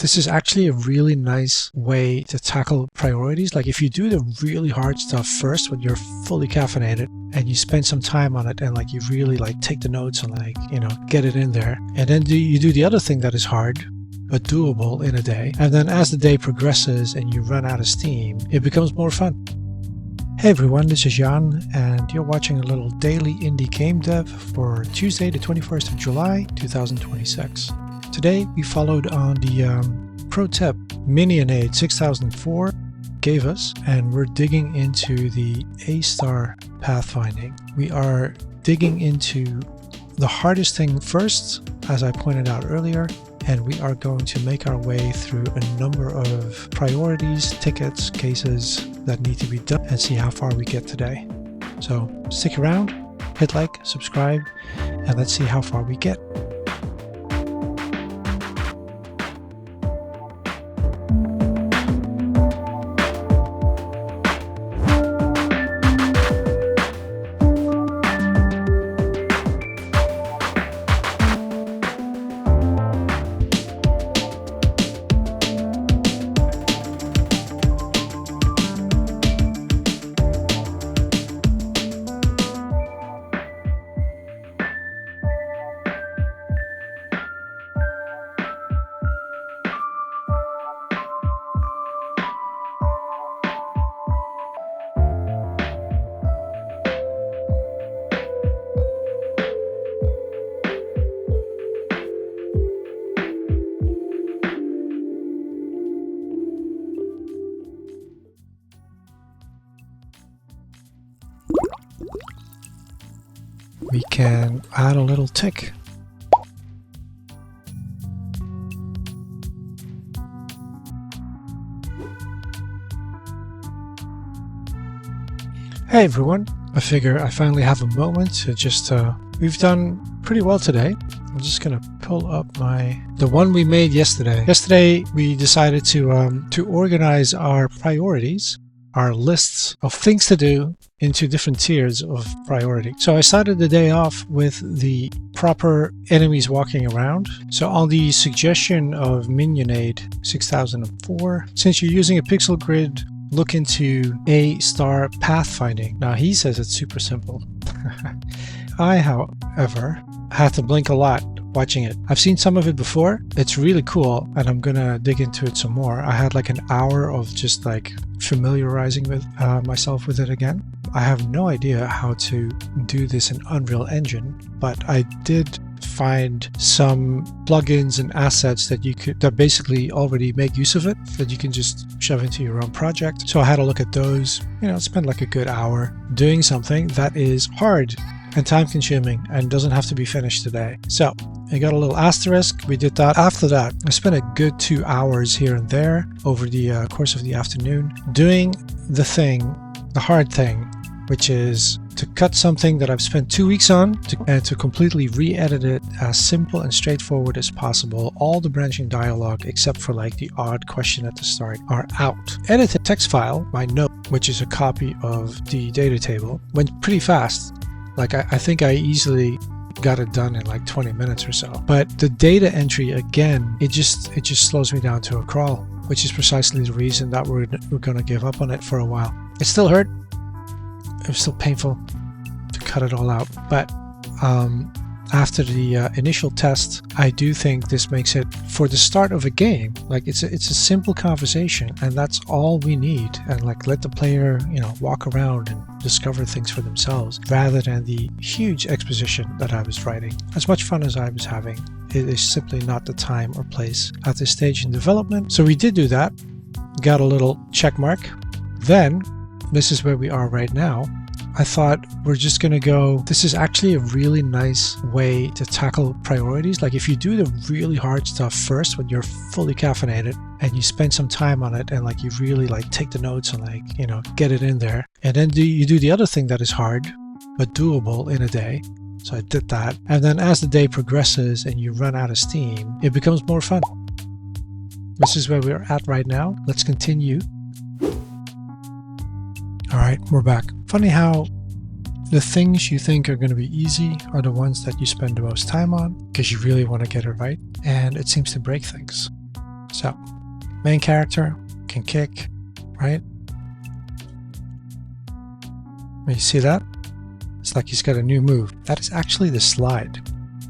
This is actually a really nice way to tackle priorities. Like if you do the really hard stuff first when you're fully caffeinated and you spend some time on it and like you really like take the notes and like, get it in there. And then you do the other thing that is hard but doable in a day. And then as the day progresses and you run out of steam, it becomes more fun. Hey everyone, this is Jan and you're watching a little daily indie game dev for Tuesday the 21st of July 2026. Today we followed on the pro tip Minionade 6004 gave us, and we're digging into the A-star pathfinding. We are digging into the hardest thing first, as I pointed out earlier, and we are going to make our way through a number of priorities, tickets, cases that need to be done and see how far we get today. So stick around, hit like, subscribe, and let's see how far we get. We can add a little tick. Hey everyone, I figure I finally have a moment to just, we've done pretty well today. I'm just gonna pull up the one we made yesterday. Yesterday we decided to organize our priorities, our lists of things to do, into different tiers of priority. So I started the day off with the proper enemies walking around. So on the suggestion of Minionade 6004, since you're using a pixel grid, look into A-star pathfinding. Now he says it's super simple. I, however, had to blink a lot watching it. I've seen some of it before. It's really cool and I'm gonna dig into it some more. I had like an hour of just like familiarizing with myself with it again. I have no idea how to do this in Unreal Engine, but I did find some plugins and assets that basically already make use of it, that you can just shove into your own project. So I had a look at those, spend like a good hour doing something that is hard and time consuming and doesn't have to be finished today. So I got a little asterisk. We did that. After that, I spent a good 2 hours here and there over the course of the afternoon doing the hard thing, which is to cut something that I've spent 2 weeks on and to completely re-edit it as simple and straightforward as possible. All the branching dialogue, except for like the odd question at the start, are out. Edited text file, my note, which is a copy of the data table, went pretty fast. Like I think I easily got it done in like 20 minutes or so. But the data entry, again, it just slows me down to a crawl, which is precisely the reason that we're gonna give up on it for a while. It still hurt. It was still painful to cut it all out, but after the initial test, I do think this makes it, for the start of a game, like it's a simple conversation, and that's all we need. And like let the player, walk around and discover things for themselves, rather than the huge exposition that I was writing. As much fun as I was having, it is simply not the time or place at this stage in development. So we did do that, got a little check mark. Then this is where we are right now. I thought we're just gonna go, this is actually a really nice way to tackle priorities. Like if you do the really hard stuff first when you're fully caffeinated and you spend some time on it and like you really like take the notes and like, get it in there. And then you do the other thing that is hard but doable in a day. So I did that. And then as the day progresses and you run out of steam, it becomes more fun. This is where we're at right now. Let's continue. All right, we're back. Funny how the things you think are going to be easy are the ones that you spend the most time on because you really want to get it right, and it seems to break things. So, main character can kick, right? You see that? It's like he's got a new move. That is actually the slide.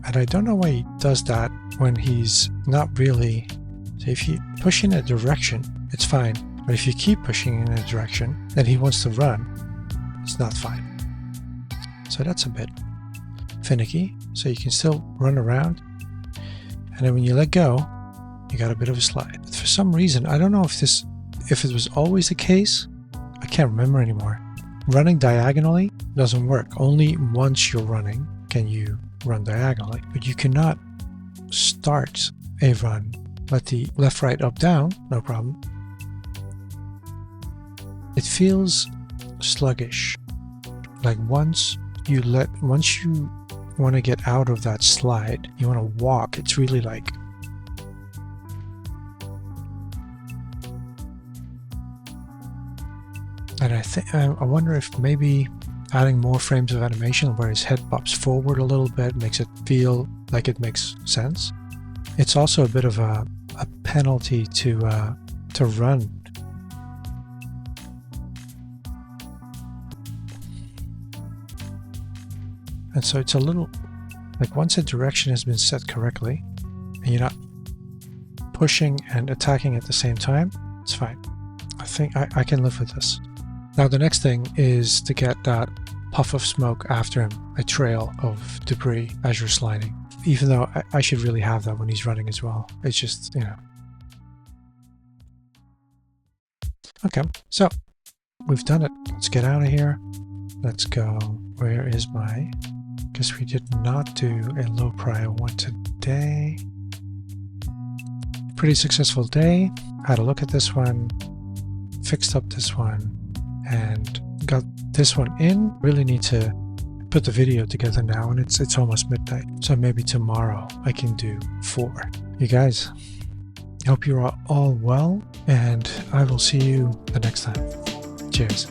And I don't know why he does that when he's not really... So if you push in a direction, it's fine. But if you keep pushing in a direction that he wants to run, it's not fine. So that's a bit finicky. So you can still run around. And then when you let go, you got a bit of a slide. But for some reason, I don't know if it was always the case. I can't remember anymore. Running diagonally doesn't work. Only once you're running can you run diagonally. But you cannot start a run. Let the left, right, up, down, no problem. It feels sluggish. Like once you want to get out of that slide, you want to walk, it's really like... And I wonder if maybe adding more frames of animation where his head pops forward a little bit makes it feel like it makes sense. It's also a bit of a penalty to run. And so it's a little like once a direction has been set correctly and you're not pushing and attacking at the same time, it's fine. I think I can live with this. Now the next thing is to get that puff of smoke after him, a trail of debris as you're sliding. Even though I should really have that when he's running as well. It's just, you know. Okay, so we've done it. Let's get out of here. Let's go. Where is my... Guess we did not do a low prior one today. Pretty successful day. Had a look at this one. Fixed up this one. And got this one in. Really need to put the video together now, and it's almost midnight. So maybe tomorrow I can do 4. You guys, I hope you're all well, and I will see you the next time. Cheers.